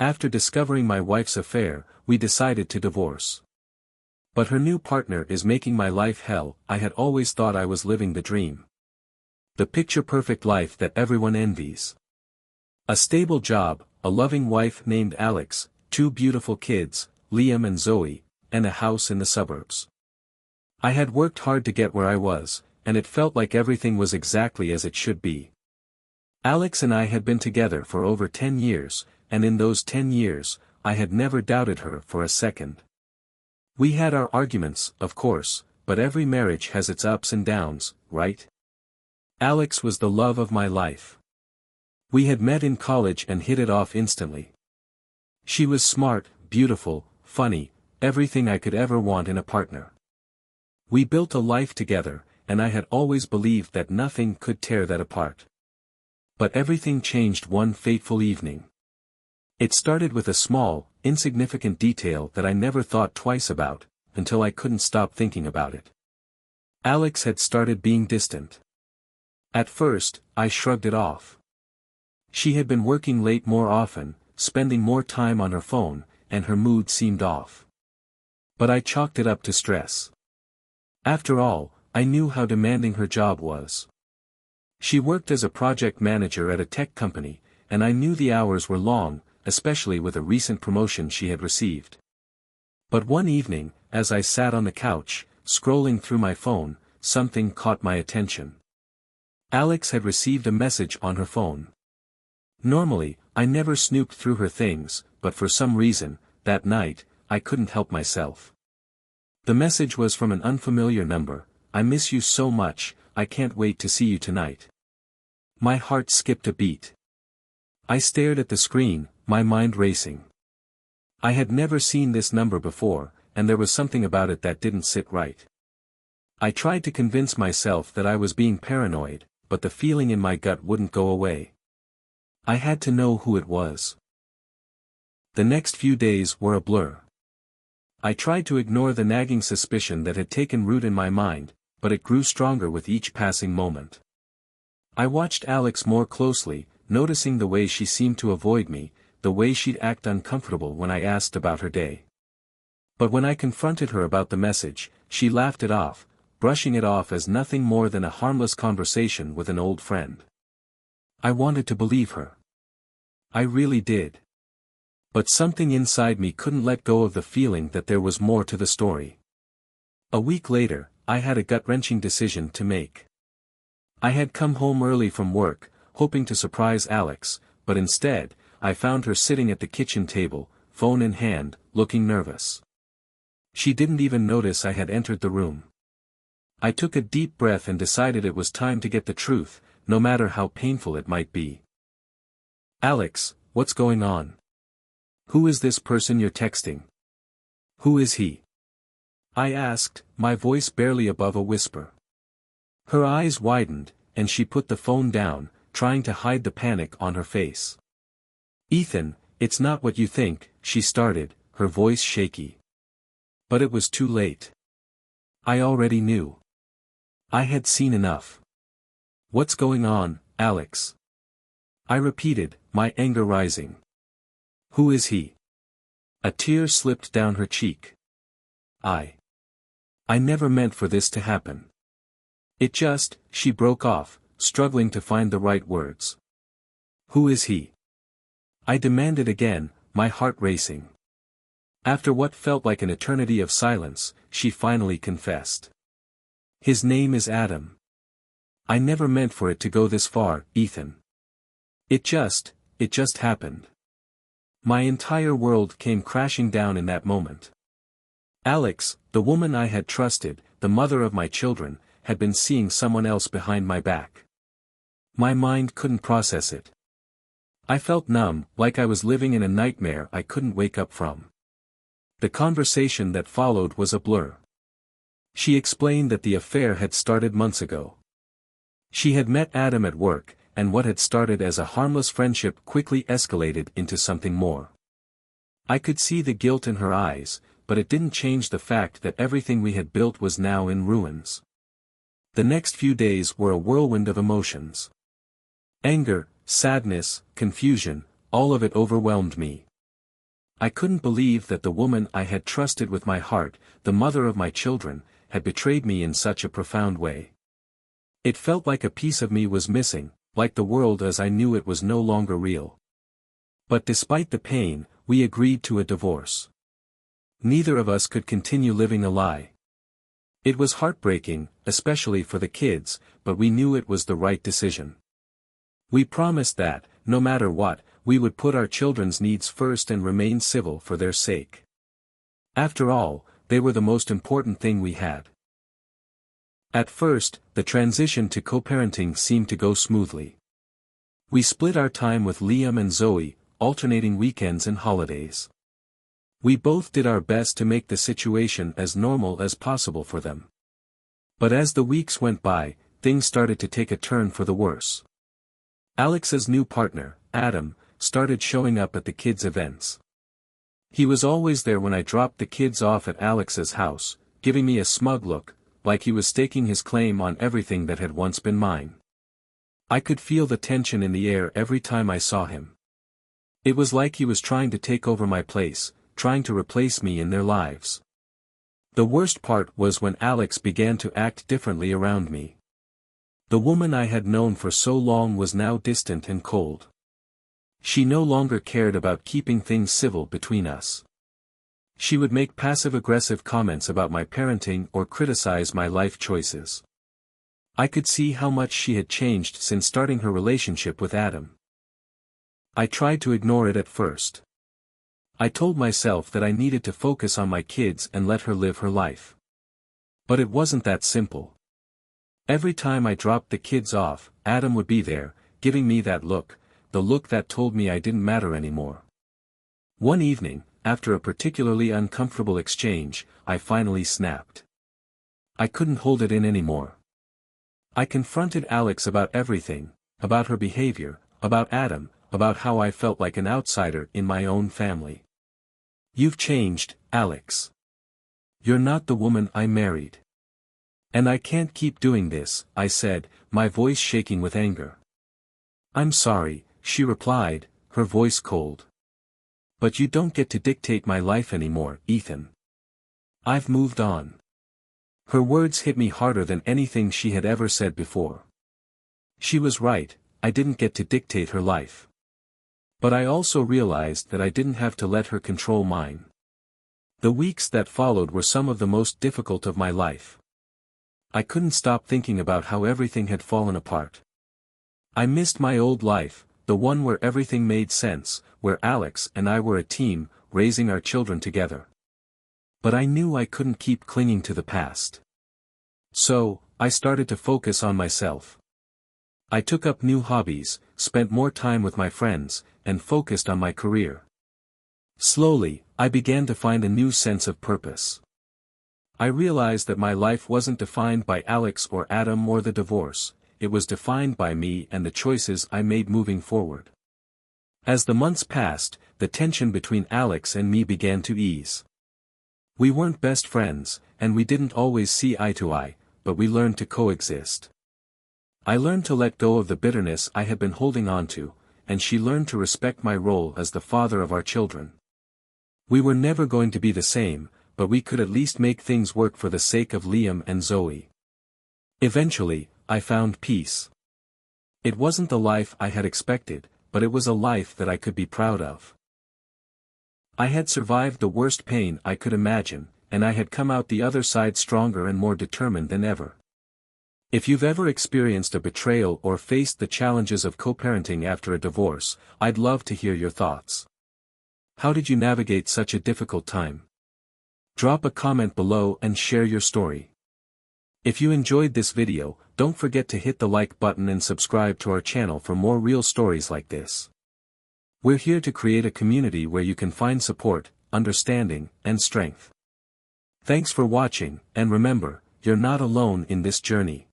After discovering my wife's affair, we decided to divorce. But her new partner is making my life hell. I had always thought I was living the dream. The picture-perfect life that everyone envies. A stable job, a loving wife named Alex, 2 beautiful kids, Liam and Zoe, and a house in the suburbs. I had worked hard to get where I was, and it felt like everything was exactly as it should be. Alex and I had been together for over 10 years, and in those 10 years, I had never doubted her for a second. We had our arguments, of course, but every marriage has its ups and downs, right? Alex was the love of my life. We had met in college and hit it off instantly. She was smart, beautiful, funny, everything I could ever want in a partner. We built a life together, and I had always believed that nothing could tear that apart. But everything changed one fateful evening. It started with a small, insignificant detail that I never thought twice about, until I couldn't stop thinking about it. Alex had started being distant. At first, I shrugged it off. She had been working late more often, spending more time on her phone, and her mood seemed off. But I chalked it up to stress. After all, I knew how demanding her job was. She worked as a project manager at a tech company, and I knew the hours were long, especially with a recent promotion she had received. But one evening, as I sat on the couch, scrolling through my phone, something caught my attention. Alex had received a message on her phone. Normally, I never snooped through her things, but for some reason, that night, I couldn't help myself. The message was from an unfamiliar number. "I miss you so much, I can't wait to see you tonight." My heart skipped a beat. I stared at the screen, my mind racing. I had never seen this number before, and there was something about it that didn't sit right. I tried to convince myself that I was being paranoid, but the feeling in my gut wouldn't go away. I had to know who it was. The next few days were a blur. I tried to ignore the nagging suspicion that had taken root in my mind, but it grew stronger with each passing moment. I watched Alex more closely, noticing the way she seemed to avoid me, the way she'd act uncomfortable when I asked about her day. But when I confronted her about the message, she laughed it off, brushing it off as nothing more than a harmless conversation with an old friend. I wanted to believe her. I really did. But something inside me couldn't let go of the feeling that there was more to the story. A week later, I had a gut-wrenching decision to make. I had come home early from work, hoping to surprise Alex, but instead, I found her sitting at the kitchen table, phone in hand, looking nervous. She didn't even notice I had entered the room. I took a deep breath and decided it was time to get the truth, no matter how painful it might be. "Alex, what's going on? Who is this person you're texting? Who is he?" I asked, my voice barely above a whisper. Her eyes widened, and she put the phone down, trying to hide the panic on her face. "Ethan, it's not what you think," she started, her voice shaky. But it was too late. I already knew. I had seen enough. "What's going on, Alex?" I repeated, my anger rising. "Who is he?" A tear slipped down her cheek. I never meant for this to happen. She broke off, struggling to find the right words. "Who is he?" I demanded again, my heart racing. After what felt like an eternity of silence, she finally confessed. "His name is Adam." I never meant for it to go this far, Ethan. It just happened. My entire world came crashing down in that moment. Alex, the woman I had trusted, the mother of my children, had been seeing someone else behind my back. My mind couldn't process it. I felt numb, like I was living in a nightmare I couldn't wake up from. The conversation that followed was a blur. She explained that the affair had started months ago. She had met Adam at work, and what had started as a harmless friendship quickly escalated into something more. I could see the guilt in her eyes, but it didn't change the fact that everything we had built was now in ruins. The next few days were a whirlwind of emotions. Anger, sadness, confusion, all of it overwhelmed me. I couldn't believe that the woman I had trusted with my heart, the mother of my children, had betrayed me in such a profound way. It felt like a piece of me was missing, like the world as I knew it was no longer real. But despite the pain, we agreed to a divorce. Neither of us could continue living a lie. It was heartbreaking, especially for the kids, but we knew it was the right decision. We promised that, no matter what, we would put our children's needs first and remain civil for their sake. After all, they were the most important thing we had. At first, the transition to co-parenting seemed to go smoothly. We split our time with Liam and Zoe, alternating weekends and holidays. We both did our best to make the situation as normal as possible for them. But as the weeks went by, things started to take a turn for the worse. Alex's new partner, Adam, started showing up at the kids' events. He was always there when I dropped the kids off at Alex's house, giving me a smug look, like he was staking his claim on everything that had once been mine. I could feel the tension in the air every time I saw him. It was like he was trying to take over my place, trying to replace me in their lives. The worst part was when Alex began to act differently around me. The woman I had known for so long was now distant and cold. She no longer cared about keeping things civil between us. She would make passive-aggressive comments about my parenting or criticize my life choices. I could see how much she had changed since starting her relationship with Adam. I tried to ignore it at first. I told myself that I needed to focus on my kids and let her live her life. But it wasn't that simple. Every time I dropped the kids off, Adam would be there, giving me that look, the look that told me I didn't matter anymore. One evening, after a particularly uncomfortable exchange, I finally snapped. I couldn't hold it in anymore. I confronted Alex about everything, about her behavior, about Adam, about how I felt like an outsider in my own family. "You've changed, Alex. You're not the woman I married. And I can't keep doing this," I said, my voice shaking with anger. "I'm sorry," she replied, her voice cold. "But you don't get to dictate my life anymore, Ethan. I've moved on." Her words hit me harder than anything she had ever said before. She was right, I didn't get to dictate her life. But I also realized that I didn't have to let her control mine. The weeks that followed were some of the most difficult of my life. I couldn't stop thinking about how everything had fallen apart. I missed my old life, the one where everything made sense, where Alex and I were a team, raising our children together. But I knew I couldn't keep clinging to the past. So, I started to focus on myself. I took up new hobbies, spent more time with my friends, and focused on my career. Slowly, I began to find a new sense of purpose. I realized that my life wasn't defined by Alex or Adam or the divorce, it was defined by me and the choices I made moving forward. As the months passed, the tension between Alex and me began to ease. We weren't best friends, and we didn't always see eye to eye, but we learned to coexist. I learned to let go of the bitterness I had been holding on to, and she learned to respect my role as the father of our children. We were never going to be the same, but we could at least make things work for the sake of Liam and Zoe. Eventually, I found peace. It wasn't the life I had expected, but it was a life that I could be proud of. I had survived the worst pain I could imagine, and I had come out the other side stronger and more determined than ever. If you've ever experienced a betrayal or faced the challenges of co-parenting after a divorce, I'd love to hear your thoughts. How did you navigate such a difficult time? Drop a comment below and share your story. If you enjoyed this video, don't forget to hit the like button and subscribe to our channel for more real stories like this. We're here to create a community where you can find support, understanding, and strength. Thanks for watching, and remember, you're not alone in this journey.